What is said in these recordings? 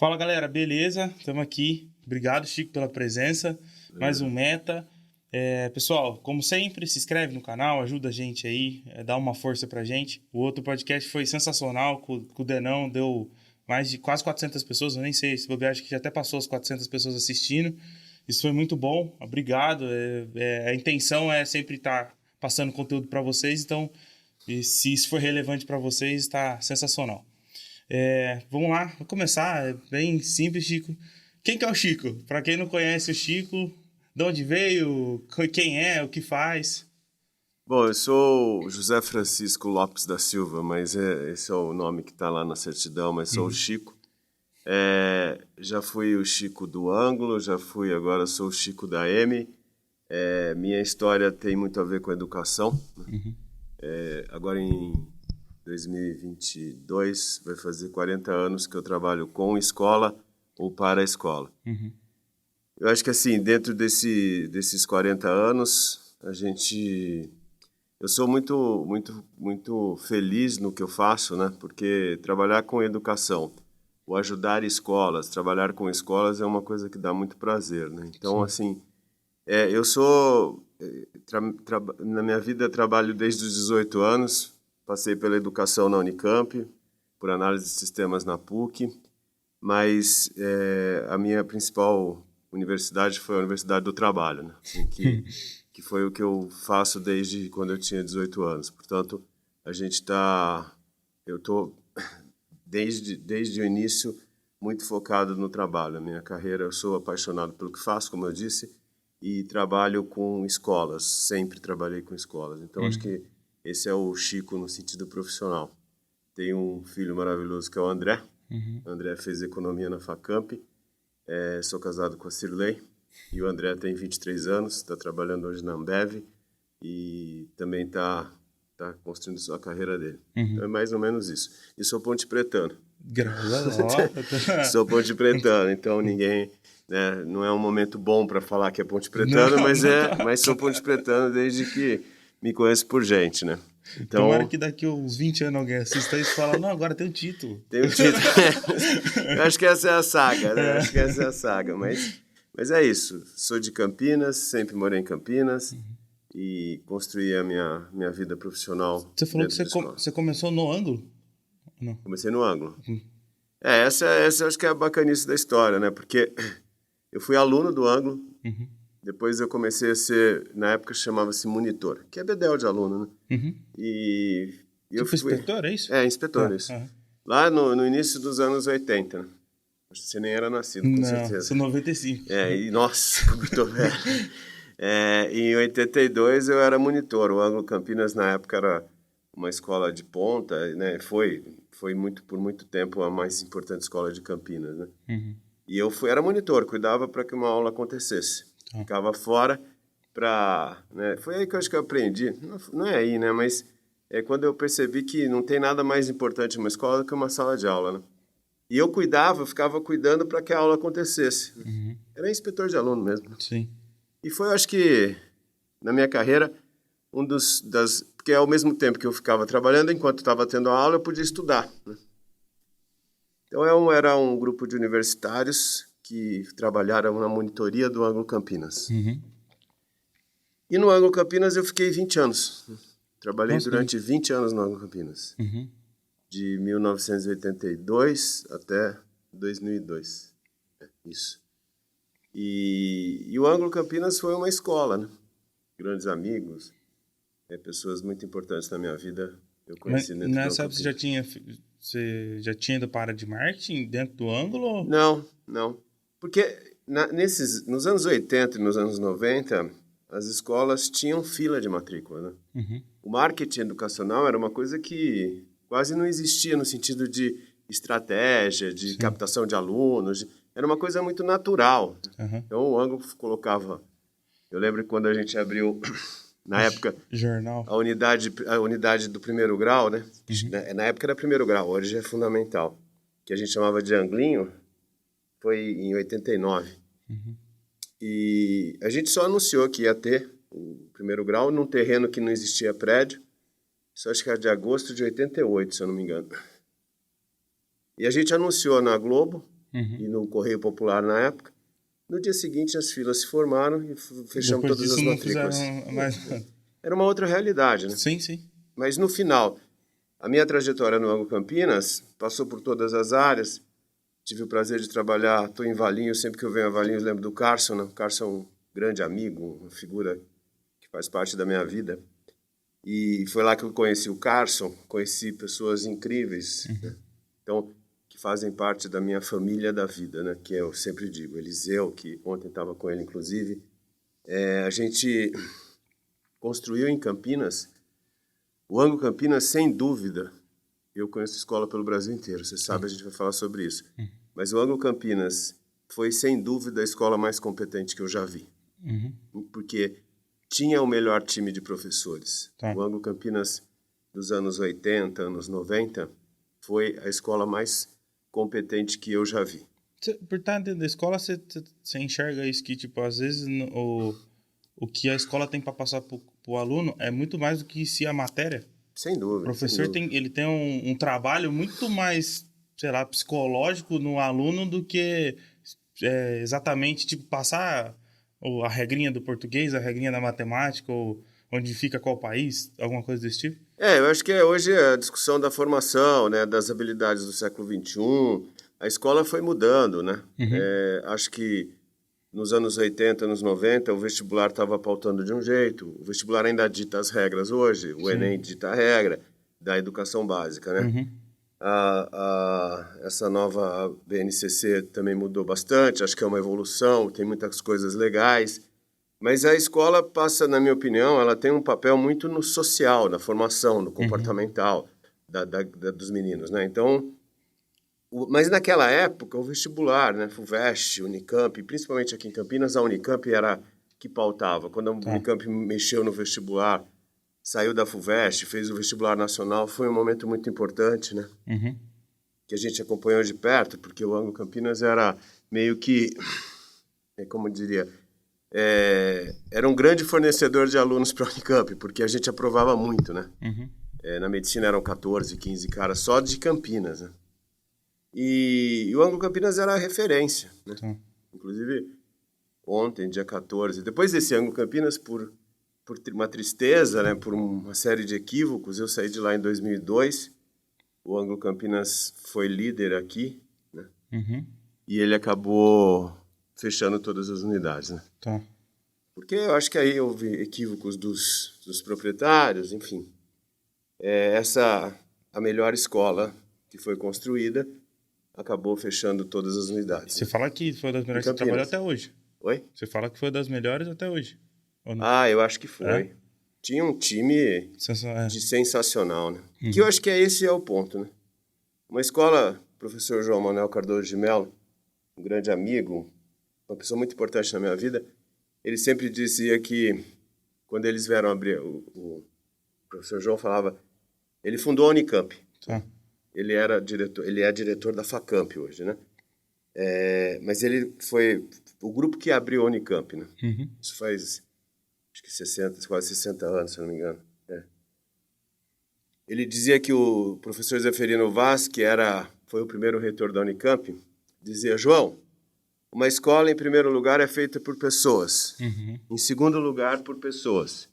Fala galera, beleza? Estamos aqui. Obrigado, Chico, pela presença. Mais um Meta. Pessoal, como sempre, se inscreve no canal, ajuda a gente aí, dá uma força pra gente. O outro podcast foi sensacional, com o Denão, deu mais de quase 400 pessoas, eu nem sei, se bobear, acho que já até passou as 400 pessoas assistindo. Isso foi muito bom, obrigado. A intenção é sempre estar passando conteúdo para vocês, então, se isso for relevante para vocês, está sensacional. Vamos lá, vou começar, é bem simples, Chico. Quem que é o Chico? Para quem não conhece o Chico, de onde veio, quem é, o que faz? Bom, eu sou José Francisco Lopes da Silva, mas esse é o nome que está lá na certidão, mas sou o Chico. Já fui o Chico do Ângulo, agora sou o Chico da M. Minha história tem muito a ver com educação. Agora em 2022 vai fazer 40 anos que eu trabalho com escola ou para a escola. Eu acho que assim, dentro desses 40 anos, eu sou muito feliz no que eu faço, né? Porque trabalhar com educação, ou ajudar escolas, trabalhar com escolas é uma coisa que dá muito prazer, né? Então, assim, eu sou... na minha vida trabalho desde os 18 anos, passei pela educação na Unicamp, por análise de sistemas na PUC, mas a minha principal universidade foi a Universidade do Trabalho, né? Que foi o que eu faço desde quando eu tinha 18 anos. Portanto, eu estou desde o início muito focado no trabalho. A minha carreira, eu sou apaixonado pelo que faço, como eu disse, e trabalho com escolas, sempre trabalhei com escolas. Então, acho que esse é o Chico no sentido profissional. Tenho um filho maravilhoso que é o André. O André fez economia na Facamp. Sou casado com a Cirlei. E o André tem 23 anos, está trabalhando hoje na Ambev e também está construindo a carreira dele. Então é mais ou menos isso. E sou pontepretano. Sou pontepretano, então ninguém... né, não é um momento bom para falar que é pontepretano, mas sou pontepretano desde que me conheço por gente, né? Então, tomara que daqui a uns 20 anos alguém assista isso e fala, não, agora tem um título. Tem um título. Eu acho que essa é a saga, né? Acho que essa é a saga, mas é isso. Sou de Campinas, sempre morei em Campinas e construí a minha vida profissional. Você falou que você começou no Ângulo? Não. Comecei no Ângulo. Essa acho que é a bacanice da história, né? Porque eu fui aluno do Ângulo, depois eu comecei a ser, na época chamava-se monitor, que é bedel de aluno, né? E eu fui inspetor, é isso? Inspetor, isso. Lá no início dos anos 80, né? Você nem era nascido, com certeza. Não, sou 95. Nossa, como eu tô velho. Em 82 eu era monitor. O Ângulo Campinas, na época, era uma escola de ponta, né? Foi por muito tempo a mais importante escola de Campinas, né? E eu era monitor, cuidava para que uma aula acontecesse. Ficava fora né? Foi aí que eu acho que eu aprendi. Não é aí, né? Mas é quando eu percebi que não tem nada mais importante em uma escola do que uma sala de aula, né? E eu ficava cuidando para que a aula acontecesse. Era inspetor de aluno mesmo. Sim. E foi, acho que, na minha carreira, porque ao mesmo tempo que eu ficava trabalhando, enquanto estava tendo a aula, eu podia estudar, né? Então, era um grupo de universitários que trabalharam na monitoria do Ângulo Campinas. E no Ângulo Campinas eu fiquei 20 anos. Trabalhei durante 20 anos no Ângulo Campinas. De 1982 até 2002. Isso. E o Ângulo Campinas foi uma escola, né? Grandes amigos, pessoas muito importantes na minha vida. Eu conheci dentro do Ângulo Campinas. Você já tinha ido para a área de marketing dentro do Ângulo? Não. Porque nos anos 80 e nos anos 90, as escolas tinham fila de matrícula, né? O marketing educacional era uma coisa que quase não existia no sentido de estratégia, de captação de alunos. Era uma coisa muito natural. Então, o Ângulo colocava... Eu lembro que quando a gente abriu, na época, jornal, a unidade do primeiro grau, né? Na época era primeiro grau, hoje é fundamental. Que a gente chamava de Anglinho, foi em 89. E a gente só anunciou que ia ter o primeiro grau num terreno que não existia prédio. Isso acho que era de agosto de 88, se eu não me engano. E a gente anunciou na Globo, e no Correio Popular na época. No dia seguinte, as filas se formaram e fechamos Depois todas disso as não matrículas. fizeram mais... Era uma outra realidade, né? Sim, sim. Mas no final, a minha trajetória no Anglo Campinas passou por todas as áreas. Tive o prazer de trabalhar, estou em Valinhos, sempre que eu venho a Valinhos lembro do Carson, né? O Carson é um grande amigo, uma figura que faz parte da minha vida. E foi lá que eu conheci o Carson, conheci pessoas incríveis, né? Então, que fazem parte da minha família da vida, né? Que eu sempre digo, Eliseu, que ontem estava com ele, inclusive. A gente construiu em Campinas, o Anglo Campinas, sem dúvida, eu conheço escola pelo Brasil inteiro, você sabe, a gente vai falar sobre isso. Mas o Anglo Campinas foi, sem dúvida, a escola mais competente que eu já vi. Porque tinha o melhor time de professores. Tá. O Anglo Campinas dos anos 80, anos 90, foi a escola mais competente que eu já vi. Por estar dentro da escola, você enxerga isso que, tipo, às vezes o que a escola tem para passar pro aluno é muito mais do que se a matéria. Sem dúvida. O professor tem um trabalho muito mais, sei lá, psicológico no aluno do que exatamente, tipo, passar a regrinha do português, a regrinha da matemática, ou onde fica qual país, alguma coisa desse tipo. Eu acho que hoje a discussão da formação, né, das habilidades do século XXI, a escola foi mudando, né? Acho que nos anos 80, anos 90, o vestibular estava pautando de um jeito, o vestibular ainda dita as regras hoje, o Enem dita a regra da educação básica, né? Essa nova BNCC também mudou bastante, acho que é uma evolução, tem muitas coisas legais, mas a escola passa, na minha opinião, ela tem um papel muito no social, na formação, no comportamental dos meninos, né? Então, mas naquela época, o vestibular, né, FUVEST, Unicamp, principalmente aqui em Campinas, a Unicamp era que pautava. Quando a Unicamp mexeu no vestibular, saiu da FUVEST, fez o vestibular nacional, foi um momento muito importante, né? Que a gente acompanhou de perto, porque o Anglo Campinas era meio que, como eu diria, era um grande fornecedor de alunos para a Unicamp, porque a gente aprovava muito, né? Na medicina eram 14, 15 caras só de Campinas, né? E o Anglo Campinas era a referência, né? Inclusive, ontem, dia 14, depois desse Anglo Campinas, por uma tristeza, né, por uma série de equívocos, eu saí de lá em 2002, o Anglo Campinas foi líder aqui, né? E ele acabou fechando todas as unidades, né? Porque eu acho que aí houve equívocos dos proprietários, enfim. A melhor escola que foi construída acabou fechando todas as unidades. Você fala que foi das melhores que você trabalhou até hoje. Oi? Você fala que foi das melhores até hoje. Eu acho que foi. Tinha um time de sensacional, né? Que eu acho que esse é o ponto, né? Uma escola, professor João Manuel Cardoso de Mello, um grande amigo, uma pessoa muito importante na minha vida, ele sempre dizia que quando eles vieram abrir, o professor João falava, ele fundou a Unicamp. Ele é diretor da FACAMP hoje, né? Mas ele foi o grupo que abriu a Unicamp, né? Isso faz, acho que quase 60 anos, se não me engano. Ele dizia que o professor Zeferino Vaz, que foi o primeiro reitor da Unicamp, dizia, João, uma escola, em primeiro lugar, é feita por pessoas. Em segundo lugar, por pessoas.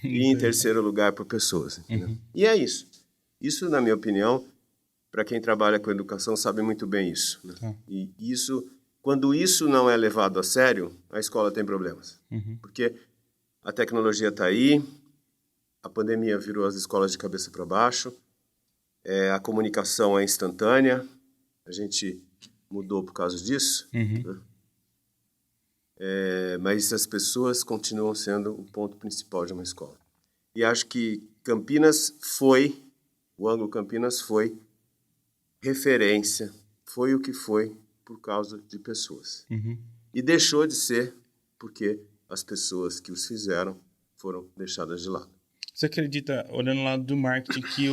E em terceiro lugar, por pessoas. E é isso. Isso, na minha opinião, para quem trabalha com educação, sabe muito bem isso, né? E quando isso não é levado a sério, a escola tem problemas. Porque a tecnologia está aí, a pandemia virou as escolas de cabeça para baixo, a comunicação é instantânea, a gente mudou por causa disso, né? Mas as pessoas continuam sendo o ponto principal de uma escola. E acho que o Anglo Campinas foi referência, foi o que foi por causa de pessoas. E deixou de ser porque as pessoas que os fizeram foram deixadas de lado. Você acredita, olhando lá do marketing, que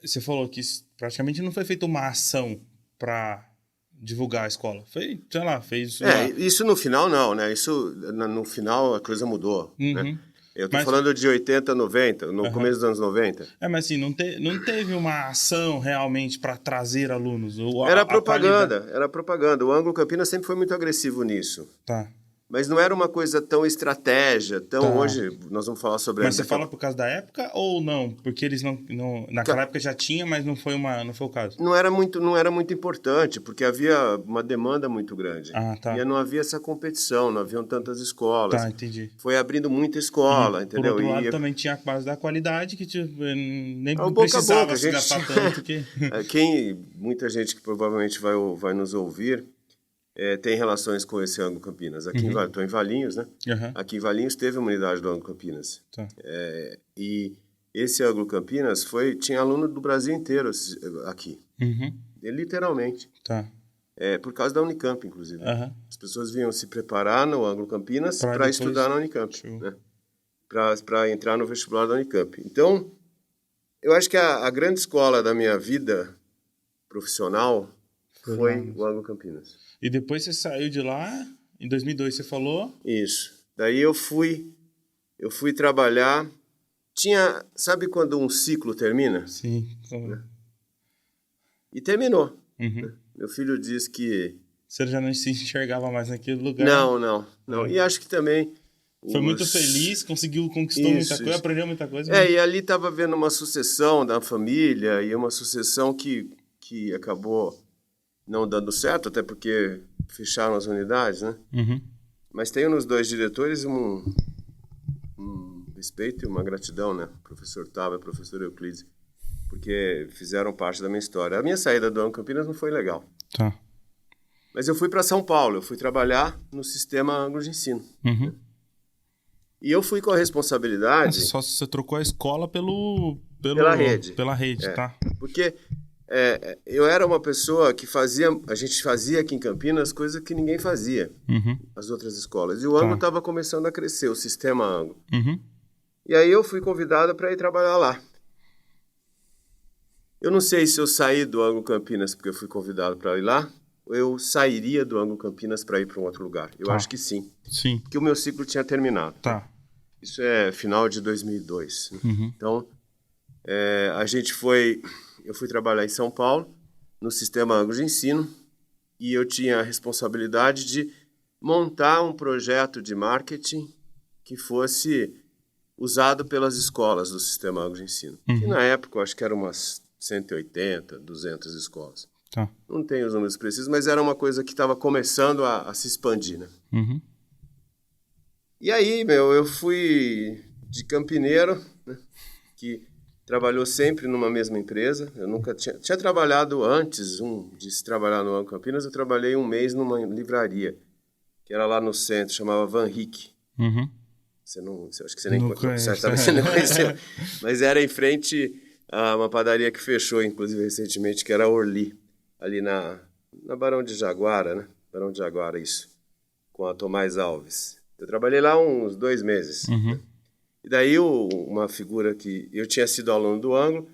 você falou que praticamente não foi feita uma ação para divulgar a escola? Foi, fez... Isso no final não, né? Isso no final a coisa mudou, né? Eu tô falando de 80, 90, no começo dos anos 90. Mas assim, não teve uma ação realmente para trazer alunos? Era propaganda. O Anglo Campinas sempre foi muito agressivo nisso. Tá. Mas não era uma coisa tão estratégia, hoje nós vamos falar sobre... Mas você fala por causa da época ou não? Porque eles não naquela época já tinha, mas não foi o caso. Não era muito importante, porque havia uma demanda muito grande. Tá. E não havia essa competição, não haviam tantas escolas. Tá, entendi. Foi abrindo muita escola, entendeu? Por outro lado, também tinha a base da qualidade, que nem boca precisava a boca, se gastar tanto. Muita gente que provavelmente vai nos ouvir... tem relações com esse Anglo Campinas. Aqui estou em Valinhos, né? Aqui em Valinhos teve uma unidade do Anglo Campinas. Tá. E esse Anglo Campinas tinha aluno do Brasil inteiro aqui. Literalmente. Tá. Por causa da Unicamp, inclusive. As pessoas vinham se preparar no Anglo Campinas para estudar na Unicamp. Né? Para entrar no vestibular da Unicamp. Então, eu acho que a grande escola da minha vida profissional foi o Anglo Campinas. E depois você saiu de lá, em 2002 você falou? Isso. Daí eu fui trabalhar. Sabe quando um ciclo termina? Sim. Né? E terminou. Né? Meu filho diz que... Você já não se enxergava mais naquele lugar? Não. E acho que também... Foi muito feliz, conquistou muita coisa, aprendeu muita coisa. E ali estava vendo uma sucessão da família, e uma sucessão que acabou... não dando certo, até porque fecharam as unidades, né? Mas tenho nos dois diretores um respeito e uma gratidão, né? Professor Tava e professor Euclides, porque fizeram parte da minha história. A minha saída do Anglo Campinas não foi legal. Tá. Mas eu fui para São Paulo, eu fui trabalhar no sistema anglo de ensino. Né? E eu fui com a responsabilidade... Só você trocou a escola pela rede. Pela rede, tá. Porque... eu era uma pessoa que a gente fazia aqui em Campinas coisa que ninguém fazia, as outras escolas. E o Anglo estava começando a crescer, o sistema Anglo. E aí eu fui convidado para ir trabalhar lá. Eu não sei se eu saí do Anglo Campinas porque eu fui convidado para ir lá, ou eu sairia do Anglo Campinas para ir para um outro lugar. Eu acho que sim. Sim. Porque o meu ciclo tinha terminado. Tá. Isso é final de 2002. Né? Então, eu fui trabalhar em São Paulo, no sistema Anglo de ensino, e eu tinha a responsabilidade de montar um projeto de marketing que fosse usado pelas escolas do sistema Anglo de ensino. Que na época eu acho que eram umas 180, 200 escolas. Tá. Não tenho os números precisos, mas era uma coisa que estava começando a se expandir, né? E aí, eu fui de campineiro, né, que trabalhou sempre numa mesma empresa. Eu nunca tinha trabalhado antes de se trabalhar no Anglo Campinas. Eu trabalhei um mês numa livraria, que era lá no centro, chamava Van Rick. Acho que você nem certamente você não conheceu. Mas era em frente a uma padaria que fechou, inclusive, recentemente, que era a Orly, ali na Barão de Jaguara, né? Barão de Jaguara, isso. Com a Tomás Alves. Eu trabalhei lá uns 2 meses. Né? E daí uma figura que... Eu tinha sido aluno do Anglo,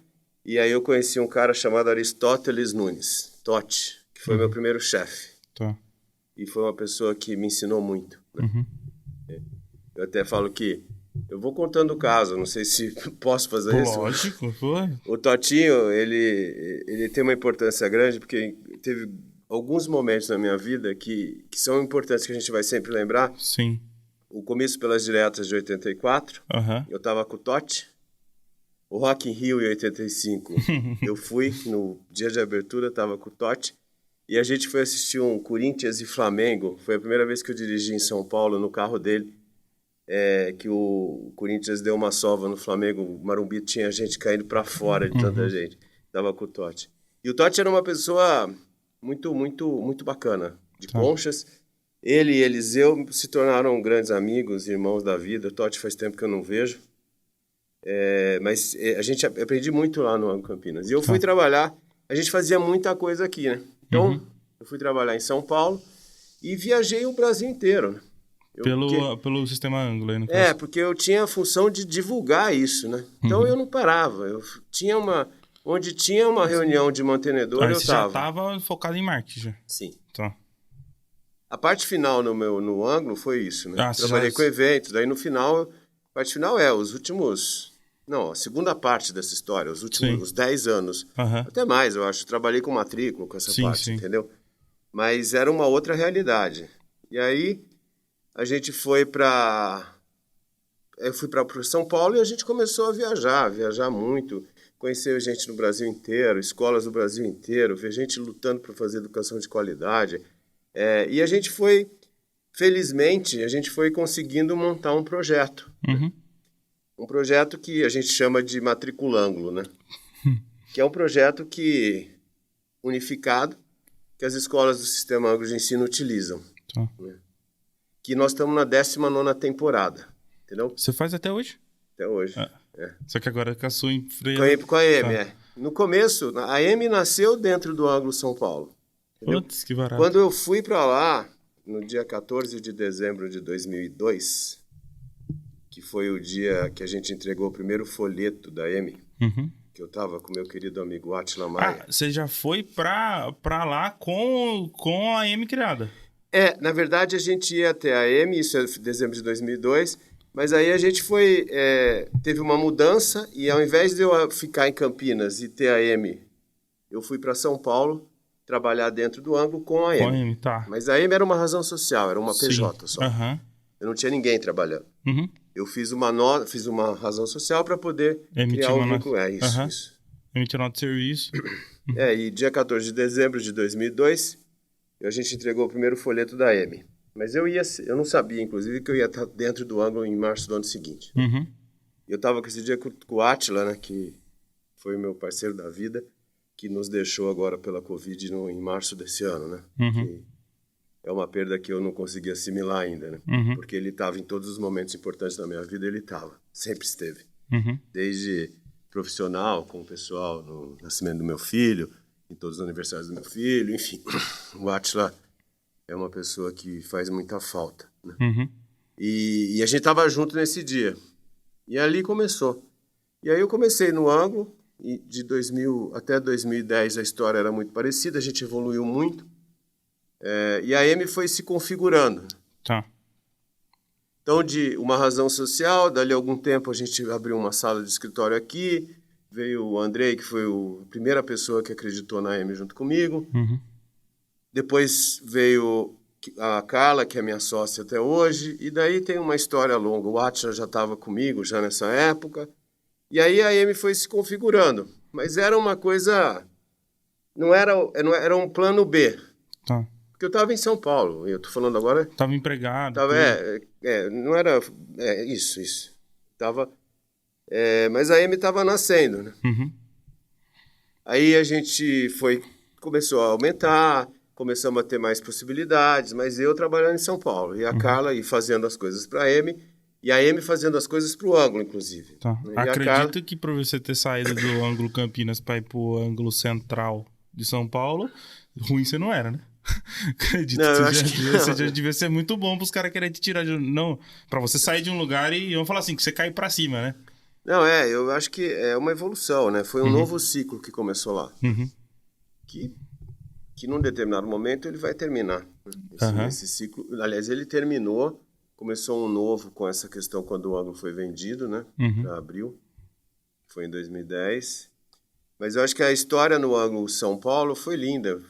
e aí eu conheci um cara chamado Aristóteles Nunes, Totti, que foi meu primeiro chefe. Tá. E foi uma pessoa que me ensinou muito. Né? Eu até falo que... Eu vou contando o caso, não sei se posso fazer isso. Lógico, foi. O Totinho, ele tem uma importância grande, porque teve alguns momentos na minha vida que são importantes, que a gente vai sempre lembrar. Sim. O começo pelas diretas de 84, eu estava com o Totti. O Rock in Rio em 85, eu fui, no dia de abertura, estava com o Totti. E a gente foi assistir um Corinthians e Flamengo. Foi a primeira vez que eu dirigi em São Paulo, no carro dele. Que o Corinthians deu uma sova no Flamengo, o Marumbi tinha gente caindo para fora de tanta gente. Tava com o Totti. E o Totti era uma pessoa muito, muito, muito bacana, de Conchas. Ele e Eliseu se tornaram grandes amigos, irmãos da vida. O Totti faz tempo que eu não vejo. Mas a gente aprendi muito lá no Anglo Campinas. E eu fui trabalhar, a gente fazia muita coisa aqui, né? Então, eu fui trabalhar em São Paulo e viajei o Brasil inteiro, né? Pelo sistema Anglo aí, no caso. Porque eu tinha a função de divulgar isso, né? Então eu não parava. Onde tinha uma reunião de mantenedor, eu estava. Você já estava focado em marketing, já? Sim. Tá. A parte final no Anglo foi isso, né? Trabalhei com eventos, daí no final Parte final os últimos... Não, a segunda parte dessa história, os últimos 10 anos. Até mais, eu acho. Trabalhei com matrícula, com essa parte, entendeu? Mas era uma outra realidade. E aí, a gente foi para... Eu fui para São Paulo e a gente começou a viajar muito, conhecer gente no Brasil inteiro, escolas do Brasil inteiro, ver gente lutando para fazer educação de qualidade. E a gente foi, felizmente, conseguindo montar um projeto. Um projeto que a gente chama de Matriculângulo, né? Que é um projeto unificado que as escolas do Sistema Ângulo de Ensino utilizam. Né? Que nós estamos na 19ª temporada, entendeu? Você faz até hoje? Até hoje. Só que agora com a sua empresa... Com a EME, No começo, a EME nasceu dentro do Ângulo São Paulo. Putz, que barato. Quando eu fui para lá, no dia 14 de dezembro de 2002... que foi o dia que a gente entregou o primeiro folheto da EME, que eu estava com meu querido amigo Átila Maia. Você já foi pra lá com a EME criada? Na verdade a gente ia até a EME, isso é dezembro de 2002, mas aí a gente teve uma mudança e ao invés de eu ficar em Campinas e ter a EME, eu fui para São Paulo trabalhar dentro do Ângulo com a EME. Com a EME, tá. Mas a EME era uma razão social, era uma PJ só. Eu não tinha ninguém trabalhando. Eu fiz uma razão social para poder criar um vínculo. Isso. Emitir nota de serviço. E dia 14 de dezembro de 2002, a gente entregou o primeiro folheto da EME. Mas eu não sabia, inclusive, que eu ia estar dentro do Ângulo em março do ano seguinte. Eu estava com esse dia com o Átila, né, que foi o meu parceiro da vida, que nos deixou agora pela Covid em março desse ano, né? É uma perda que eu não consegui assimilar ainda, né? Porque ele estava em todos os momentos importantes da minha vida, ele estava, sempre esteve. Desde profissional, com o pessoal, no nascimento do meu filho, em todos os aniversários do meu filho, enfim. O Átila é uma pessoa que faz muita falta, né? E a gente estava junto nesse dia. E ali começou. E aí eu comecei no Ângulo, e de 2000 até 2010 a história era muito parecida, a gente evoluiu muito. E a EME foi se configurando. Tá. Então, de uma razão social, dali a algum tempo a gente abriu uma sala de escritório aqui, veio o Andrei, que foi a primeira pessoa que acreditou na EME junto comigo. Depois veio a Carla, que é minha sócia até hoje, e daí tem uma história longa. O Átila já estava comigo já nessa época, e aí a EME foi se configurando. Mas era uma coisa... Não era um plano B. Tá. Porque eu estava em São Paulo, eu estou falando agora... Estava empregado. Não era... Isso. Mas a EME estava nascendo, né? Aí a gente começou a aumentar, começamos a ter mais possibilidades, mas eu trabalhando em São Paulo, e a Carla fazendo as coisas para a EME, e a EME fazendo as coisas para o Ângulo, inclusive. Tá. Acredito que para você ter saído do Ângulo Campinas para ir para o Ângulo Central de São Paulo, ruim você não era, né? Acredito que você já devia ser muito bom para os caras quererem te tirar de... Não, para você sair de um lugar e vamos falar assim, que você cai para cima, né? Não, eu acho que é uma evolução, né? Foi um novo ciclo que começou lá. Que num determinado momento ele vai terminar. Esse ciclo, aliás, ele terminou, começou um novo com essa questão quando o Ângulo foi vendido, né? Para Abril, foi em 2010. Mas eu acho que a história no Ângulo São Paulo foi linda,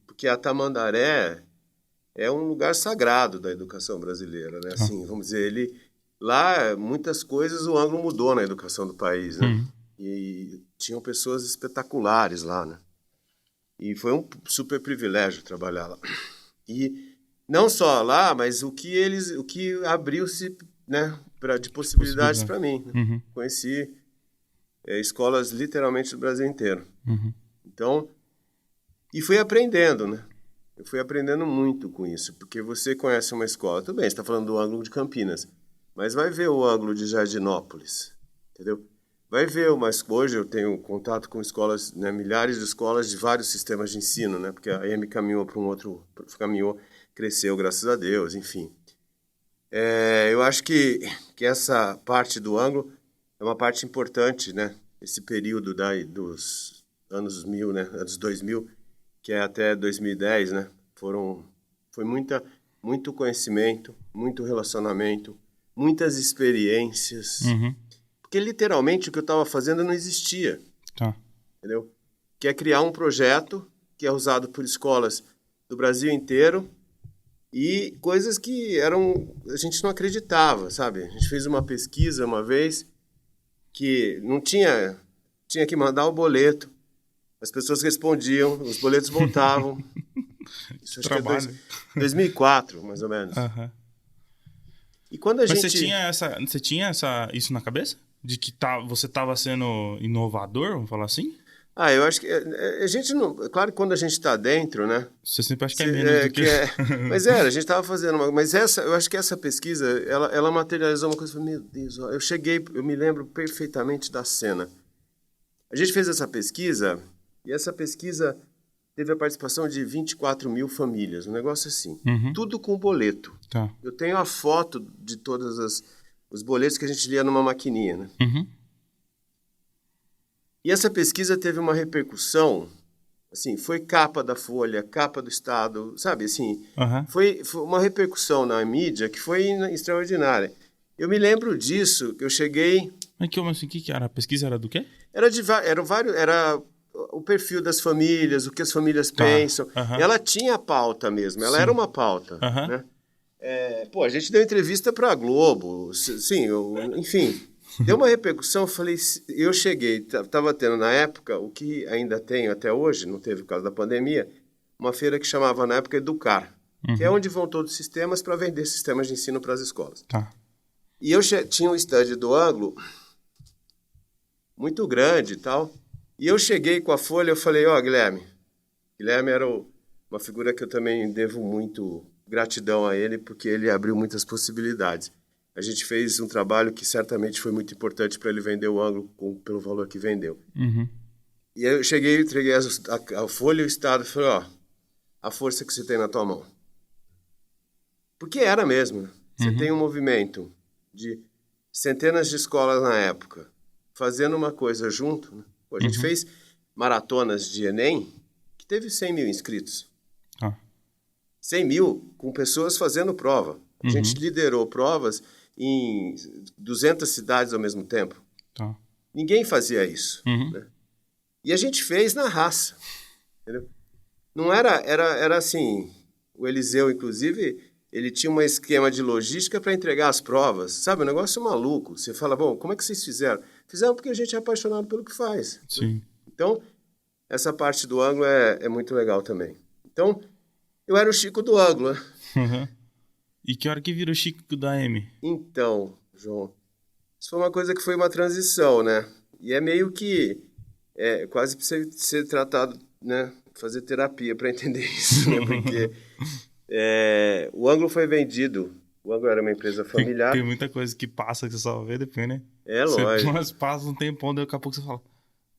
porque a Tamandaré é um lugar sagrado da educação brasileira, né? Assim, vamos dizer, lá, muitas coisas o Ângulo mudou na educação do país, né? E tinham pessoas espetaculares lá, né? E foi um super privilégio trabalhar lá. E não só lá, mas o que abriu-se, né, de possibilidades para mim. Né? Conheci escolas literalmente do Brasil inteiro. Então, e fui aprendendo, né? Eu fui aprendendo muito com isso, porque você conhece uma escola, tudo bem, você está falando do Ângulo de Campinas, mas vai ver o Ângulo de Jardinópolis, entendeu? Vai ver, mas hoje eu tenho contato com escolas, né, milhares de escolas de vários sistemas de ensino, né? Porque a EME caminhou para um outro, cresceu, graças a Deus, enfim. Eu acho que essa parte do Ângulo é uma parte importante, né? Esse período dos anos 1000, né? Anos 2000, que é até 2010, né? Foi muito conhecimento, muito relacionamento, muitas experiências. Porque literalmente o que eu estava fazendo não existia. Tá. Entendeu? Que é criar um projeto que é usado por escolas do Brasil inteiro e coisas que a gente não acreditava, sabe? A gente fez uma pesquisa uma vez que não tinha que mandar o boleto, as pessoas respondiam, os boletos voltavam. Isso acho Trabalho. Que é 2004, mais ou menos. E quando Mas você tinha isso na cabeça? De que você estava sendo inovador, vamos falar assim? Eu acho que a gente não... Claro que quando a gente está dentro, né? Você sempre acha que é menos do que... Mas a gente estava fazendo uma... Mas eu acho que essa pesquisa, ela materializou uma coisa. Eu falei, meu Deus, eu me lembro perfeitamente da cena. A gente fez essa pesquisa, e essa pesquisa teve a participação de 24 mil famílias, um negócio assim. Tudo com boleto. Tá. Eu tenho a foto de todos os boletos que a gente lia numa maquininha, né? E essa pesquisa teve uma repercussão, assim, foi capa da Folha, capa do Estado, sabe, assim, foi uma repercussão na mídia que foi extraordinária. Eu me lembro disso, que eu cheguei... Mas o que era? A pesquisa era do quê? Era o perfil das famílias, o que as famílias pensam. Ela tinha pauta mesmo, ela era uma pauta, né? A gente deu entrevista para a Globo, enfim... Deu uma repercussão, eu cheguei, estava tendo na época, o que ainda tenho até hoje, não teve por causa da pandemia, uma feira que chamava na época Educar, que é onde vão todos os sistemas para vender sistemas de ensino para as escolas. Tá. E eu tinha um stand do Ângulo, muito grande e tal, e eu cheguei com a Folha, eu falei, Guilherme era uma figura que eu também devo muito gratidão a ele, porque ele abriu muitas possibilidades. A gente fez um trabalho que certamente foi muito importante para ele vender o Ângulo pelo valor que vendeu. E aí eu cheguei, entreguei a Folha e o Estado e falei, a força que você tem na tua mão. Porque era mesmo. Né? Você tem um movimento de centenas de escolas na época fazendo uma coisa junto. Né? A gente fez maratonas de Enem que teve 100 mil inscritos. 100 mil com pessoas fazendo prova. A gente liderou provas em 200 cidades ao mesmo tempo. Tá. Ninguém fazia isso. Né? E a gente fez na raça. Entendeu? Não era assim... O Eliseu, inclusive, ele tinha um esquema de logística para entregar as provas. Sabe, um negócio maluco. Você fala, bom, como é que vocês fizeram? Fizeram porque a gente é apaixonado pelo que faz. Sim. Né? Então, essa parte do Ângulo é muito legal também. Então, eu era o Chico do Ângulo. Né? E que hora que virou Chico da M? Então, João, isso foi uma coisa que foi uma transição, né? E é meio que quase para você ser tratado, né? Fazer terapia para entender isso, né? Porque o Ângulo foi vendido. O Ângulo era uma empresa familiar. Tem muita coisa que passa que você só vê depois, né? Lógico. Mas passa um tempão, daqui a pouco você fala,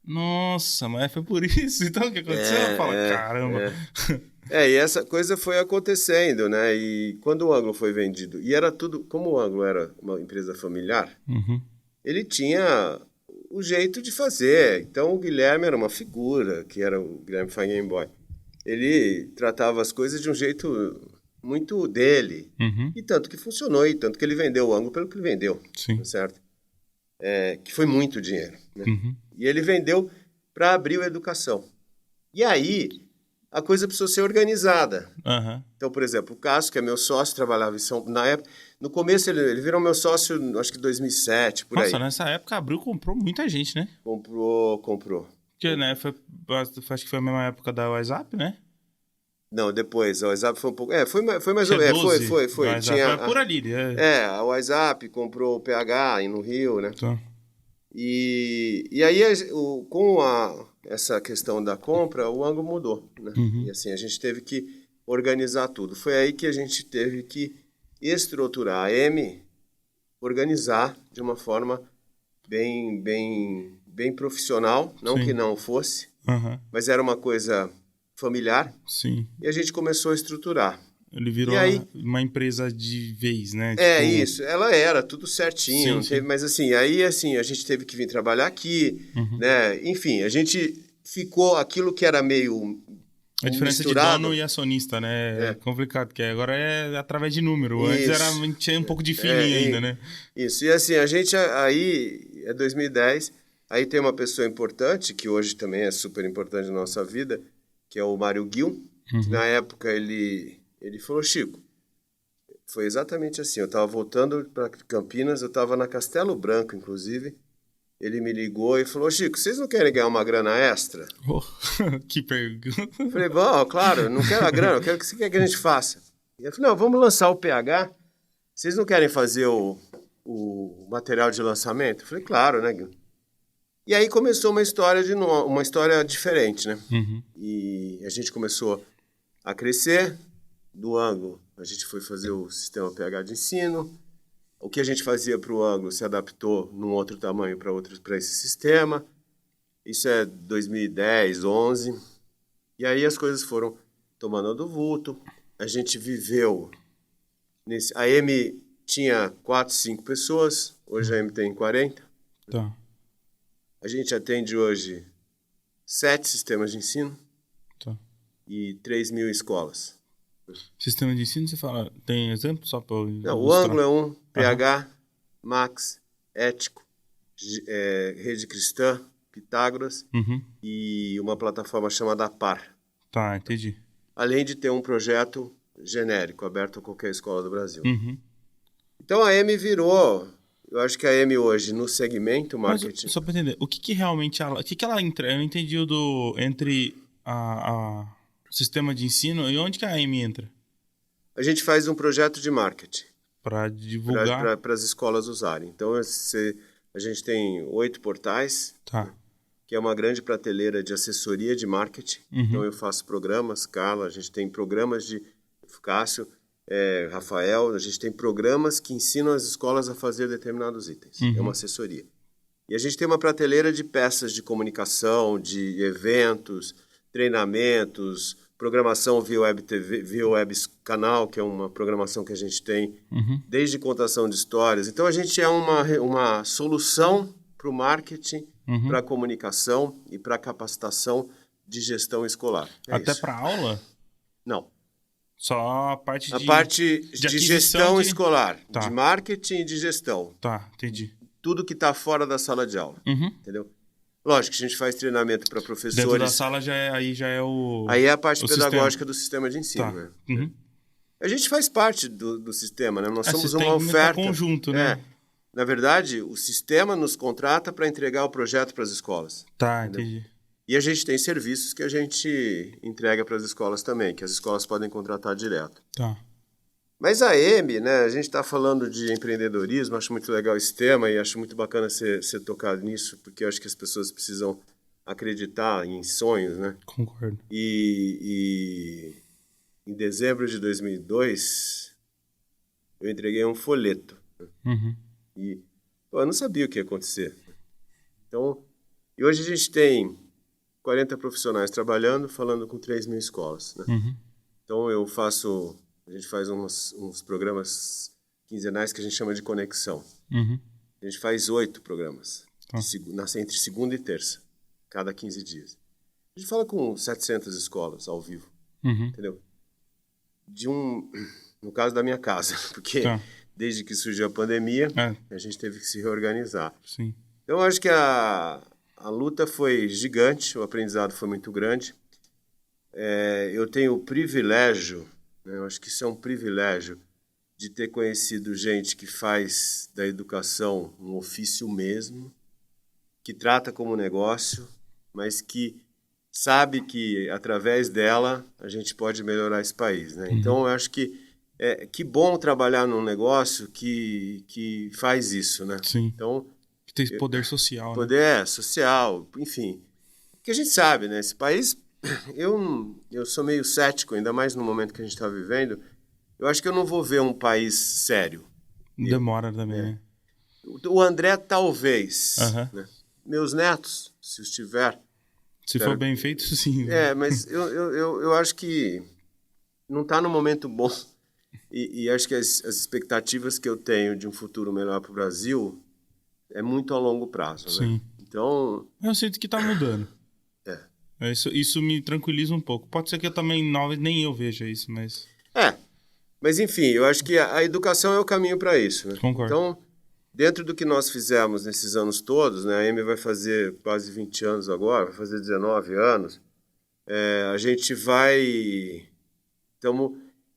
nossa, mas foi por isso. Então o que aconteceu? Fala, caramba. E essa coisa foi acontecendo, né? E quando o Ângulo foi vendido, e era tudo, como o Ângulo era uma empresa familiar, ele tinha o jeito de fazer. Então o Guilherme era uma figura, que era o Guilherme Fangenboy. Ele tratava as coisas de um jeito muito dele. E tanto que funcionou, e tanto que ele vendeu o Ângulo pelo que ele vendeu. Sim. Certo? Que foi muito dinheiro. Né? E ele vendeu para abrir a educação. E aí... a coisa precisou ser organizada. Então, por exemplo, o Cássio, que é meu sócio, trabalhava em São... Na época, no começo, ele virou meu sócio, acho que em 2007, por aí. Nossa, nessa época, Abril comprou muita gente, né? Comprou. Porque, né, acho que foi a mesma época da WhatsApp, né? Não, depois, a WhatsApp foi um pouco... foi mais ou menos, foi. Tinha por ali, a WhatsApp comprou o PH no Rio, né? Tá. E aí, com essa questão da compra, o Ângulo mudou, né? E assim, a gente teve que organizar tudo. Foi aí que a gente teve que estruturar a M, organizar de uma forma bem profissional, não que não fosse, mas era uma coisa familiar. Sim. E a gente começou a estruturar. Ele virou uma empresa de vez, né? Isso. Ela era tudo certinho. Sim. Mas assim, a gente teve que vir trabalhar aqui, né? Enfim, a gente ficou aquilo que era meio A diferença misturado. de dono e acionista, né? É complicado, porque agora é através de número. Antes a gente tinha um pouco de feeling ainda, né? Isso. E assim, a gente aí, é 2010, aí tem uma pessoa importante, que hoje também é super importante na nossa vida, que é o Mário Gil, que na época ele falou, Chico, foi exatamente assim, eu estava voltando para Campinas, eu estava na Castelo Branco, inclusive, ele me ligou e falou, Chico, vocês não querem ganhar uma grana extra? Oh, que pergunta. Eu falei, bom, claro, eu não quero a grana, eu quero o que você quer que a gente faça. E ele falou, não, vamos lançar o PH, vocês não querem fazer o material de lançamento? Eu falei, claro, né, Gil? E aí começou uma história diferente, né? E a gente começou a crescer do ângulo. A gente foi fazer o sistema PH de ensino. O que a gente fazia para o ângulo se adaptou num outro tamanho para esse sistema. Isso é 2010, 11. E aí as coisas foram tomando do vulto. A gente viveu nesse... A M tinha 4, 5 pessoas. Hoje a M tem 40. Tá. A gente atende hoje 7 sistemas de ensino e 3.000 escolas. Sistema de ensino, você fala, tem exemplo só para eu Não, o ângulo é um, PH, Max, Ético, Rede Cristã, Pitágoras e uma plataforma chamada Par. Tá, entendi. Além de ter um projeto genérico, aberto a qualquer escola do Brasil. Então a M virou... Eu acho que a M hoje, no segmento marketing... Mas, só para entender, o que realmente ela... O que ela entra? Eu não entendi entre o sistema de ensino e onde que a M entra? A gente faz um projeto de marketing. Para divulgar... Para as escolas usarem. Então, a gente tem 8 portais, que é uma grande prateleira de assessoria de marketing. Então, eu faço programas, Carla, a gente tem programas de Cássio... Rafael, a gente tem programas que ensinam as escolas a fazer determinados itens. É uma assessoria. E a gente tem uma prateleira de peças de comunicação, de eventos, treinamentos, programação via web TV, via web canal, que é uma programação que a gente tem, desde contação de histórias. Então a gente é uma solução para o marketing, para a comunicação e para a capacitação de gestão escolar. Até para aula? Não. Só a parte de gestão escolar, de marketing e de gestão. Tá, entendi. Tudo que está fora da sala de aula, entendeu? Lógico que a gente faz treinamento para professores. Dentro da sala já é o... Aí é a parte pedagógica do sistema de ensino, né? A gente faz parte do sistema, né? Nós somos uma oferta... conjunto, né? Na verdade, o sistema nos contrata para entregar o projeto para as escolas. Tá, entendi. E a gente tem serviços que a gente entrega para as escolas também, que as escolas podem contratar direto. Tá. Mas a M, né, a gente está falando de empreendedorismo, acho muito legal esse tema e acho muito bacana ser tocado nisso, porque eu acho que as pessoas precisam acreditar em sonhos, né? Concordo. E em dezembro de 2002, eu entreguei um folheto. E eu não sabia o que ia acontecer. Então, e hoje a gente tem 40 profissionais trabalhando, falando com 3.000 escolas, né? Então a gente faz uns programas quinzenais que a gente chama de conexão. A gente faz 8 programas, entre segunda e terça, cada 15 dias. A gente fala com 700 escolas ao vivo, entendeu? No caso da minha casa, porque desde que surgiu a pandemia, a gente teve que se reorganizar. Sim. Então, eu acho que a luta foi gigante, o aprendizado foi muito grande. Eu tenho o privilégio, né, eu acho que isso é um privilégio, de ter conhecido gente que faz da educação um ofício mesmo, que trata como negócio, mas que sabe que, através dela, a gente pode melhorar esse país, né? Então, eu acho que bom trabalhar num negócio que faz isso, né? Sim. Então, que tem poder social, poder social, enfim. Porque a gente sabe, né? Esse país, eu sou meio cético, ainda mais no momento que a gente está vivendo. Eu acho que eu não vou ver um país sério. Demora também, né? O André, talvez. Né? Meus netos, se os tiver... Se for bem feito, sim. Mas eu acho que não está no momento bom. E acho que as expectativas que eu tenho de um futuro melhor para o Brasil é muito a longo prazo, né? Sim. Então... Eu sinto que está mudando. Isso me tranquiliza um pouco. Pode ser que eu também nem eu veja isso, mas... Mas enfim, eu acho que a educação é o caminho para isso, né? Concordo. Então, dentro do que nós fizemos nesses anos todos, né? A Amy vai fazer quase 20 anos agora, vai fazer 19 anos. A gente vai...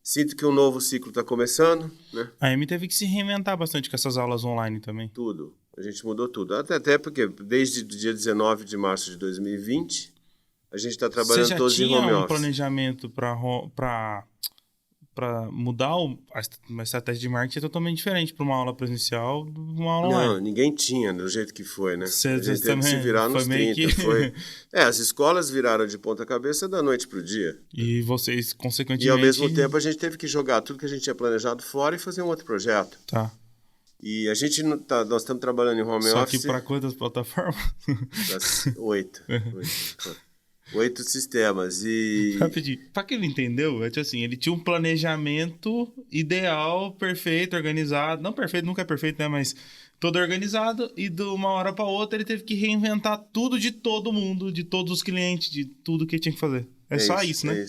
Sinto que um novo ciclo está começando, né? A Amy teve que se reinventar bastante com essas aulas online também. Tudo. A gente mudou tudo. Até porque desde o dia 19 de março de 2020, a gente está trabalhando todos em home office. Você já tinha um planejamento para mudar uma estratégia de marketing é totalmente diferente para uma aula presencial de uma aula online. Não, ninguém tinha do jeito que foi, né? Você a gente teve que se virar nos 30. As escolas viraram de ponta cabeça da noite pro dia. E vocês, consequentemente... E ao mesmo tempo a gente teve que jogar tudo que a gente tinha planejado fora e fazer um outro projeto. Tá. E a gente nós estamos trabalhando em home office... Só que para quantas plataformas? 8. 8 sistemas e... Rapidinho, pra quem não entendeu, é tipo assim, ele tinha um planejamento ideal, perfeito, organizado. Não perfeito, nunca é perfeito, né? Mas todo organizado. E de uma hora pra outra ele teve que reinventar tudo de todo mundo, de todos os clientes, de tudo que tinha que fazer. É só isso, né?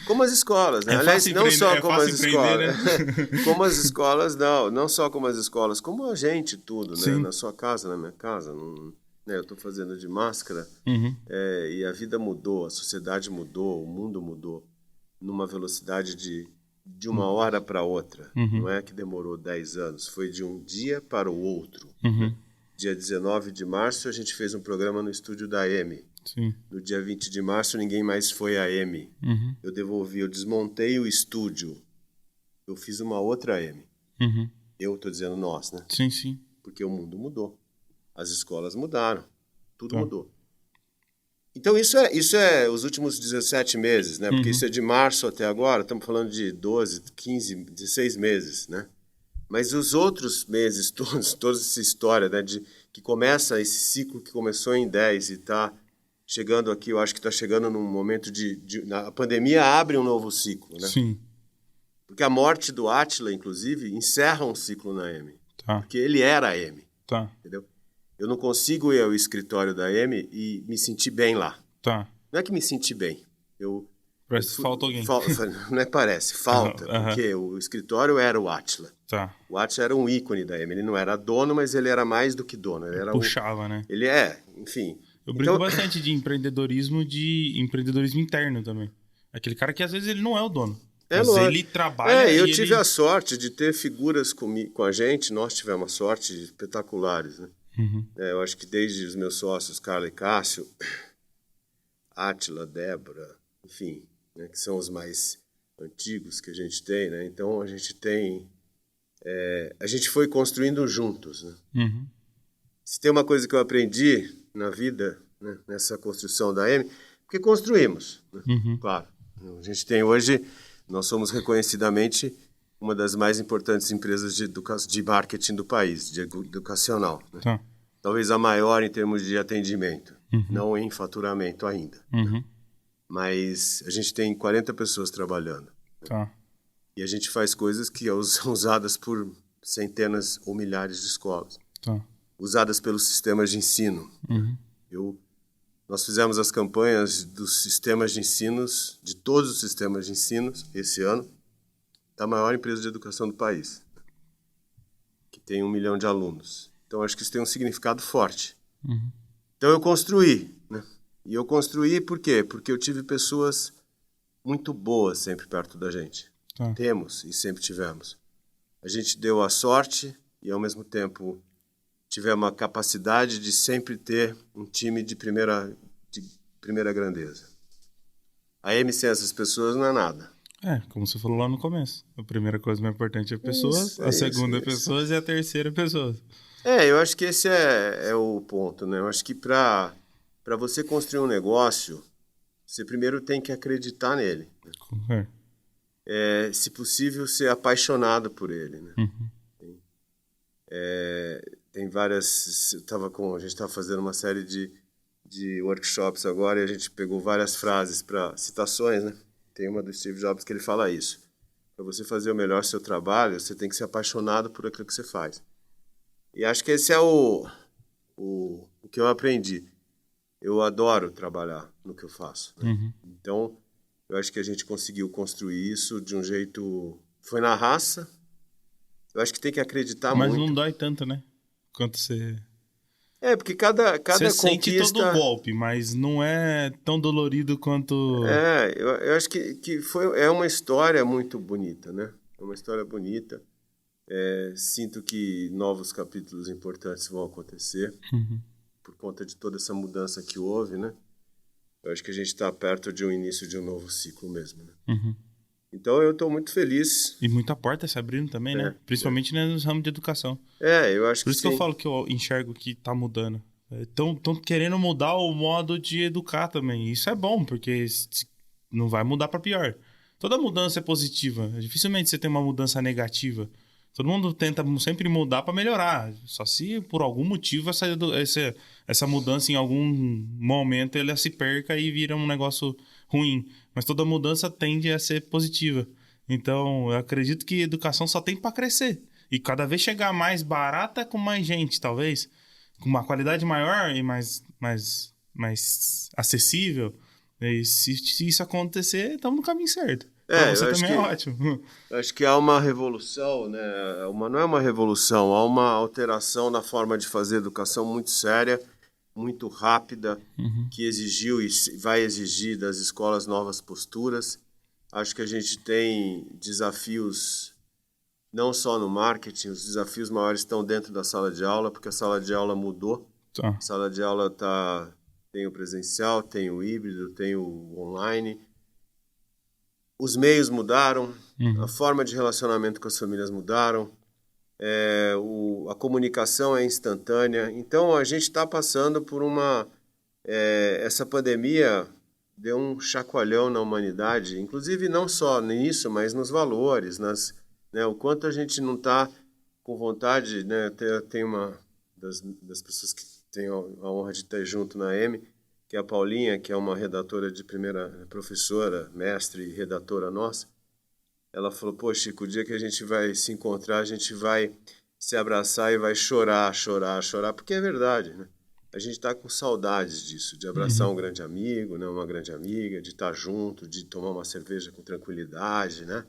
Como as escolas, né? Aliás, não só como as escolas. Né? Como as escolas, não só como as escolas, como a gente, tudo, né? Na sua casa, na minha casa, eu estou fazendo de máscara e a vida mudou, a sociedade mudou, o mundo mudou numa velocidade de uma hora para outra. Não é que demorou 10 anos, foi de um dia para o outro. Dia 19 de março a gente fez um programa no estúdio da Amy. Sim. No dia 20 de março ninguém mais foi a Amy. Eu desmontei o estúdio. Eu fiz uma outra Amy. Eu estou dizendo nós, né? Sim, sim. Porque o mundo mudou. As escolas mudaram. Tudo mudou. Então, isso é os últimos 17 meses, né? Porque isso é de março até agora, estamos falando de 12, 15, 16 meses, né? Mas os outros meses, toda essa história, né? Que começa esse ciclo que começou em 10 e está chegando aqui, eu acho que está chegando num momento a pandemia abre um novo ciclo, né? Sim. Porque a morte do Átila, inclusive, encerra um ciclo na Amy. Tá. Porque ele era a Amy. Tá. Entendeu? Eu não consigo ir ao escritório da Amy e me sentir bem lá. Tá. Não é que me senti bem. Parece que falta alguém. Não é parece, falta. Porque o escritório era o Átila. Tá. O Átila era um ícone da Amy. Ele não era dono, mas ele era mais do que dono. Ele era puxava, né? Ele enfim. Eu brinco bastante de empreendedorismo interno também. Aquele cara que às vezes ele não é o dono. Mas ele trabalha eu tive a sorte de ter figuras com a gente. Nós tivemos uma sorte espetaculares, né? Eu acho que desde os meus sócios, Carla e Cássio, Átila, Débora, enfim, né, que são os mais antigos que a gente tem, né? Então a gente foi construindo juntos, né? Se tem uma coisa que eu aprendi na vida, né, nessa construção da Amy, porque construímos, né? Claro. A gente tem hoje, nós somos reconhecidamente uma das mais importantes empresas de marketing do país, de educacional. Né? Tá. Talvez a maior em termos de atendimento, não em faturamento ainda. Né? Mas a gente tem 40 pessoas trabalhando. Tá. Né? E a gente faz coisas que são usadas por centenas ou milhares de escolas. Tá. Usadas pelos sistemas de ensino. Nós fizemos as campanhas dos sistemas de ensinos, de todos os sistemas de ensinos, esse ano, da maior empresa de educação do país, que tem 1 milhão de alunos. Então, acho que isso tem um significado forte. Então, eu construí, né? E eu construí por quê? Porque eu tive pessoas muito boas sempre perto da gente. Tá. Temos e sempre tivemos. A gente deu a sorte e, ao mesmo tempo, tivemos a capacidade de sempre ter um time de primeira grandeza. A Amy sem essas pessoas não é nada. Como você falou lá no começo. A primeira coisa mais importante é pessoas, a segunda é pessoas e a terceira é pessoas. Eu acho que esse é o ponto, né? Eu acho que para você construir um negócio, você primeiro tem que acreditar nele. Né? Se possível, ser apaixonado por ele, né? Tem várias... A gente estava fazendo uma série de workshops agora e a gente pegou várias frases para citações, né? Tem uma do Steve Jobs que ele fala isso. Para você fazer o melhor seu trabalho, você tem que ser apaixonado por aquilo que você faz. E acho que esse é o que eu aprendi. eu adoro trabalhar no que eu faço, né? Uhum. Então, eu acho que a gente conseguiu construir isso de um jeito... Foi na raça. Eu acho que tem que acreditar Mas muito. não dói tanto, né? Quanto você... Porque cada Você sente todo o conquista... golpe, mas não é tão dolorido quanto... Eu acho que é uma história muito bonita, né? É uma história bonita. Sinto que novos capítulos importantes vão acontecer por conta de toda essa mudança que houve, né? Eu acho que a gente está perto de um início de um novo ciclo mesmo, né? Uhum. Então eu estou muito feliz. E muita porta se abrindo também, né? Principalmente no ramo de educação. Eu acho Por que isso que eu sim. falo que eu enxergo que tá mudando. Estão querendo mudar o modo de educar também. Isso é bom, porque não vai mudar para pior. Toda mudança é positiva. Dificilmente você tem uma mudança negativa. Todo mundo tenta sempre mudar para melhorar. Só se por algum motivo essa mudança em algum momento ela se perca e vira um negócio ruim. Mas toda mudança tende a ser positiva. Então, eu acredito que educação só tem para crescer. E cada vez chegar mais barata com mais gente, talvez. Com uma qualidade maior e mais acessível. E se isso acontecer, estamos no caminho certo. Para você também é ótimo. Acho que há uma revolução, né? Não é uma revolução, há uma alteração na forma de fazer educação muito séria, muito rápida, que exigiu e vai exigir das escolas novas posturas. Acho que a gente tem desafios não só no marketing, os desafios maiores estão dentro da sala de aula, porque a sala de aula mudou. Tá. A sala de aula tem o presencial, tem o híbrido, tem o online. Os meios mudaram, a forma de relacionamento com as famílias mudaram, a comunicação é instantânea. Então, a gente está passando por essa pandemia deu um chacoalhão na humanidade, inclusive não só nisso, mas nos valores, né, o quanto a gente não está com vontade, né? Tem uma das pessoas que tem a honra de estar junto na M, que é a Paulinha, que é uma redatora de primeira, professora, mestre e redatora nossa. Ela falou, pô, Chico, o dia que a gente vai se encontrar, a gente vai se abraçar e vai chorar, porque é verdade, né? A gente está com saudades disso, de abraçar um grande amigo, né, uma grande amiga, de estar junto, de tomar uma cerveja com tranquilidade, né?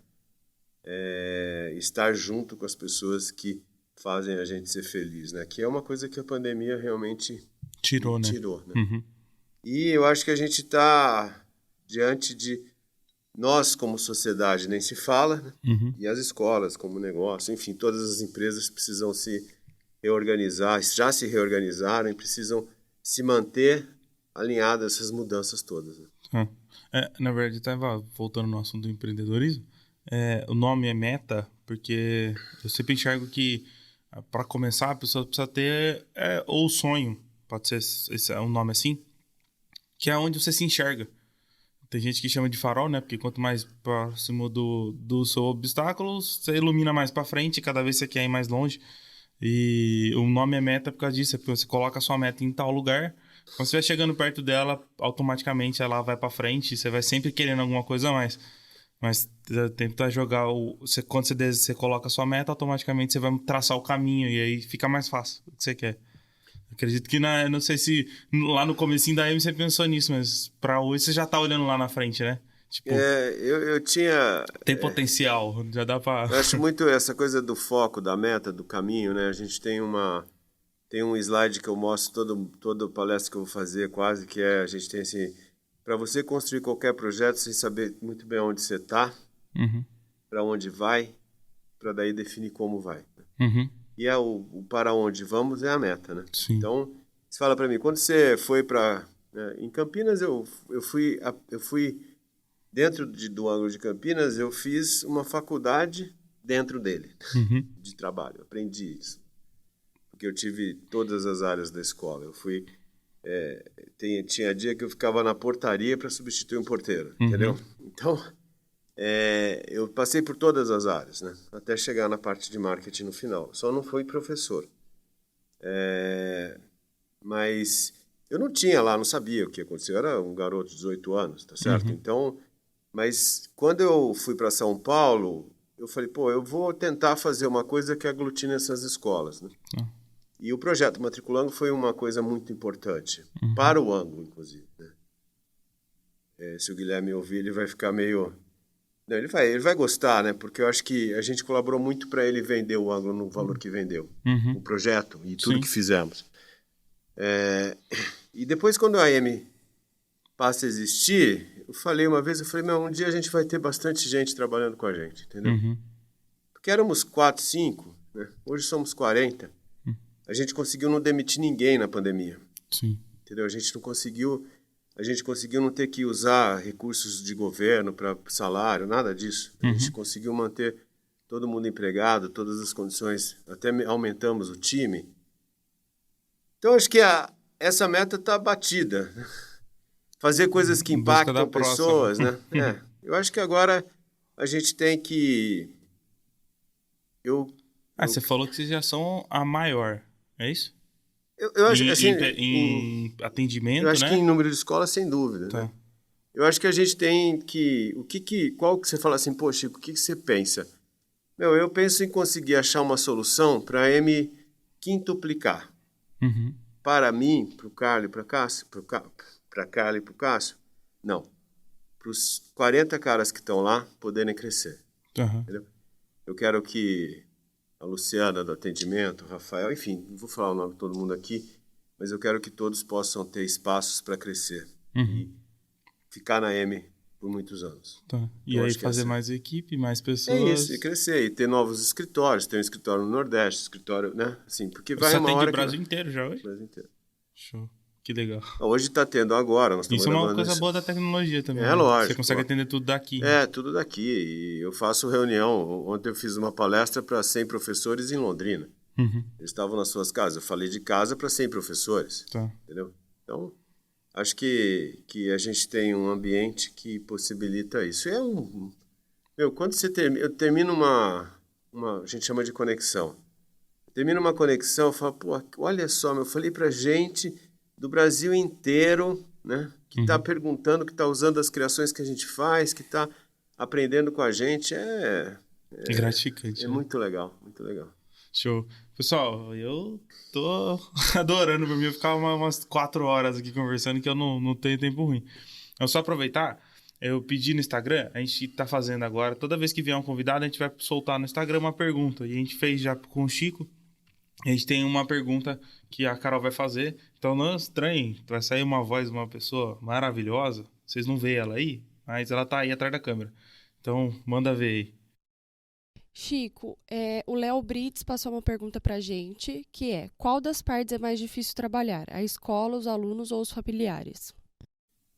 Estar junto com as pessoas que fazem a gente ser feliz, né? Que é uma coisa que a pandemia realmente tirou, né? E eu acho que a gente está diante de nós como sociedade, nem se fala, né? E as escolas como negócio, enfim, todas as empresas precisam se reorganizar, já se reorganizaram e precisam se manter alinhadas a essas mudanças todas, né? Na verdade, estava voltando no assunto do empreendedorismo. O nome é Meta, porque eu sempre enxergo que para começar a pessoa precisa ter ou sonho, pode ser esse é um nome assim, que é onde você se enxerga. Tem gente que chama de farol, né? Porque quanto mais próximo do seu obstáculo, você ilumina mais para frente e cada vez você quer ir mais longe. E o nome é Meta por causa disso, porque você coloca a sua meta em tal lugar, quando você vai chegando perto dela, automaticamente ela vai para frente, você vai sempre querendo alguma coisa a mais. Mas tenta jogar quando você coloca a sua meta, automaticamente você vai traçar o caminho e aí fica mais fácil o que você quer. Acredito que não sei se lá no comecinho da M você pensou nisso, mas pra hoje você já tá olhando lá na frente, né? Tipo, eu tinha... Tem potencial, já dá pra... Eu acho muito essa coisa do foco, da meta, do caminho, né? A gente tem um slide que eu mostro toda palestra que eu vou fazer quase, que a gente tem assim, para você construir qualquer projeto sem saber muito bem onde você está, para onde vai, para daí definir como vai. E o para onde vamos é a meta, né? Sim. Então, você fala para mim, quando você foi para... em Campinas, eu fui dentro do ângulo de Campinas, eu fiz uma faculdade dentro dele, de trabalho. Aprendi isso. Porque eu tive todas as áreas da escola. Eu fui... tinha dia que eu ficava na portaria para substituir um porteiro, entendeu? Então, eu passei por todas as áreas, né? Até chegar na parte de marketing no final. Só não fui professor. Mas eu não sabia o que aconteceu. Eu era um garoto de 18 anos, tá certo? Então, mas quando eu fui para São Paulo, eu falei, pô, eu vou tentar fazer uma coisa que aglutine essas escolas, né? E o projeto Matriculando foi uma coisa muito importante, para o ângulo, inclusive. Né? Se o Guilherme ouvir, ele vai ficar meio... Não, ele vai gostar, né? Porque eu acho que a gente colaborou muito para ele vender o ângulo no valor que vendeu. O projeto e tudo que fizemos. E depois, quando a AM passa a existir, eu falei uma vez, um dia a gente vai ter bastante gente trabalhando com a gente, entendeu? Porque éramos 4, 5, né? Hoje somos 40. A gente conseguiu não demitir ninguém na pandemia. Sim. Entendeu? A gente conseguiu não ter que usar recursos de governo para salário, nada disso. A gente conseguiu manter todo mundo empregado, todas as condições, até aumentamos o time. Então, acho que essa meta está batida. Fazer coisas que impactam pessoas, né? Eu acho que agora a gente tem que... Você falou que vocês já são a maior, é isso? Eu acho assim, em atendimento, eu acho né? que em número de escolas, sem dúvida. Tá. Né? Eu acho que a gente tem que... Qual que você fala assim, pô, Chico, o que você pensa? Eu penso em conseguir achar uma solução para a M quintuplicar. Para mim, para o Carlos e para Cássio, para Carla e para o Cássio, não. Para os 40 caras que estão lá poderem crescer. Entendeu? Eu quero que a Luciana do atendimento, o Rafael, enfim, não vou falar o nome de todo mundo aqui, mas eu quero que todos possam ter espaços para crescer e ficar na M por muitos anos. E aí fazer mais equipe, mais pessoas... É isso, e crescer, e ter novos escritórios, ter um escritório no Nordeste, escritório, né? Assim, porque vai uma hora... Você atende o Brasil inteiro já hoje? O Brasil inteiro. Show. Que legal. Hoje está tendo agora. Isso é uma coisa boa da tecnologia também. Lógico. Você consegue atender tudo daqui. Tudo daqui. E eu faço reunião. Ontem eu fiz uma palestra para 100 professores em Londrina. Eles estavam nas suas casas. Eu falei de casa para 100 professores. Entendeu? Então, acho que a gente tem um ambiente que possibilita isso. Quando você eu termino uma... A gente chama de conexão. Termina uma conexão, eu falo, pô, olha só, eu falei para gente... do Brasil inteiro, né? Que está perguntando, que está usando as criações que a gente faz, que está aprendendo com a gente. É gratificante. É muito legal, muito legal. Show. Pessoal, eu tô adorando, para mim eu ficar umas 4 horas aqui conversando, que eu não tenho tempo ruim. Eu só aproveitar, eu pedi no Instagram, a gente tá fazendo agora, toda vez que vier um convidado, a gente vai soltar no Instagram uma pergunta. E a gente fez já com o Chico. A gente tem uma pergunta que a Carol vai fazer. Então não é estranho, vai sair uma voz de uma pessoa maravilhosa. Vocês não veem ela aí, mas ela tá aí atrás da câmera. Então manda ver aí. Chico, o Léo Brits passou uma pergunta pra gente, que é: qual das partes é mais difícil trabalhar? A escola, os alunos ou os familiares?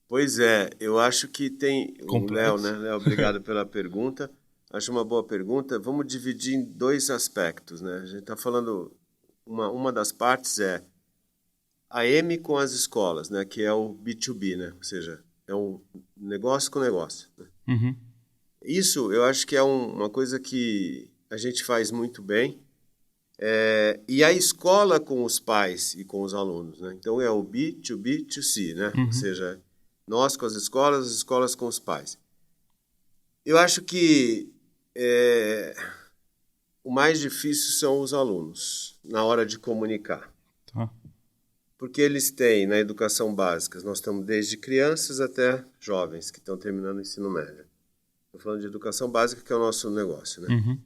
Pois é, eu acho que tem... O Léo, né? Léo, obrigado pela pergunta. Acho uma boa pergunta. Vamos dividir em 2 aspectos, né? A gente está falando... Uma das partes é a M com as escolas, né? Que é o B2B, né? Ou seja, é um negócio com negócio. Né? Isso eu acho que é uma coisa que a gente faz muito bem. E a escola com os pais e com os alunos, né? Então é o B2B2C, né? Ou seja, nós com as escolas com os pais. Eu acho que o mais difícil são os alunos, na hora de comunicar. Porque eles têm, na educação básica, nós estamos desde crianças até jovens que estão terminando o ensino médio. Estou falando de educação básica, que é o nosso negócio. Né?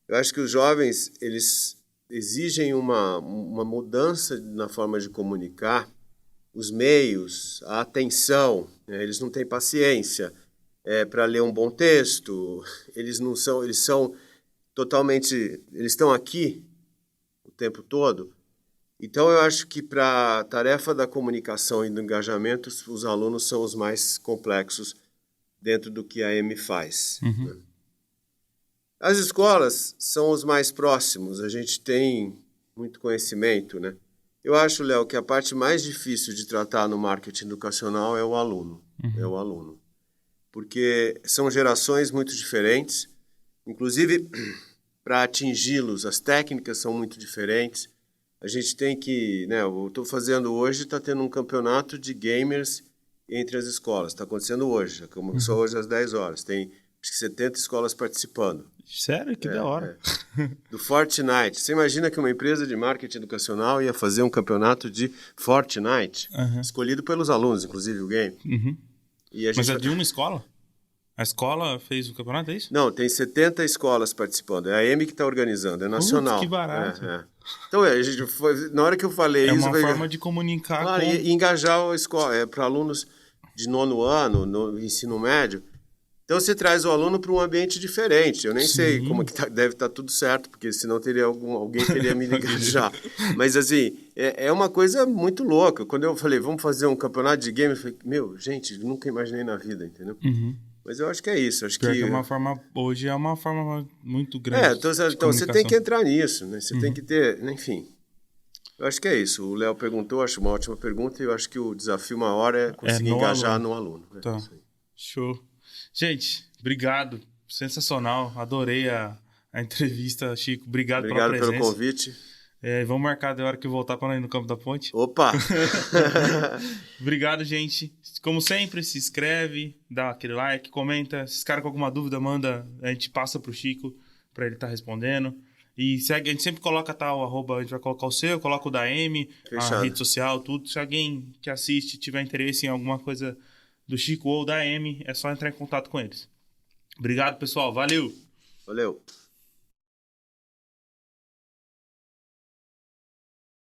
Eu acho que os jovens, eles exigem uma mudança na forma de comunicar, os meios, a atenção, né? Eles não têm paciência para ler um bom texto, eles são totalmente, eles estão aqui o tempo todo. Então eu acho que para a tarefa da comunicação e do engajamento, os alunos são os mais complexos dentro do que a M faz. Né? As escolas são os mais próximos, a gente tem muito conhecimento, né? Eu acho, Léo, que a parte mais difícil de tratar no marketing educacional é o aluno. É o aluno. Porque são gerações muito diferentes, inclusive para atingi-los, as técnicas são muito diferentes. A gente tem que, né, eu estou fazendo hoje, está tendo um campeonato de gamers entre as escolas, está acontecendo hoje, começou hoje às 10 horas. Tem acho que 70 escolas participando. Sério? Que da hora. Do Fortnite. Você imagina que uma empresa de marketing educacional ia fazer um campeonato de Fortnite, escolhido pelos alunos, inclusive o game. E a gente... Mas é de uma escola? A escola fez o campeonato, é isso? Não, tem 70 escolas participando. É a EME que está organizando, é nacional. Que barato. Então, a gente foi, na hora que eu falei é isso... É uma forma de comunicar claro, e engajar a escola. Para alunos de 9º ano, no ensino médio. Então, você traz o aluno para um ambiente diferente. Eu nem sei como que deve estar tudo certo, porque senão teria alguém teria me ligado já. Mas, assim, é uma coisa muito louca. Quando eu falei, vamos fazer um campeonato de game, eu falei, gente, nunca imaginei na vida, entendeu? Mas eu acho que é isso. Acho que é uma forma, hoje é uma forma muito grande. Então você tem que entrar nisso, né? Você tem que ter, enfim. Eu acho que é isso. O Léo perguntou, acho uma ótima pergunta, e eu acho que o desafio maior é conseguir engajar no aluno. Tá. Show. Gente, obrigado. Sensacional. Adorei a entrevista, Chico. Obrigado pela presença. Obrigado pelo convite. Vamos marcar da hora que eu voltar para ir no Campo da Ponte. Opa! Obrigado, gente. Como sempre, se inscreve, dá aquele like, comenta. Se esse cara com alguma dúvida, manda. A gente passa pro Chico para ele estar respondendo. E segue, a gente sempre coloca o arroba, a gente vai colocar o seu, coloca o da Amy, a rede social, tudo. Se alguém que assiste tiver interesse em alguma coisa do Chico ou da Amy, é só entrar em contato com eles. Obrigado, pessoal. Valeu! Valeu!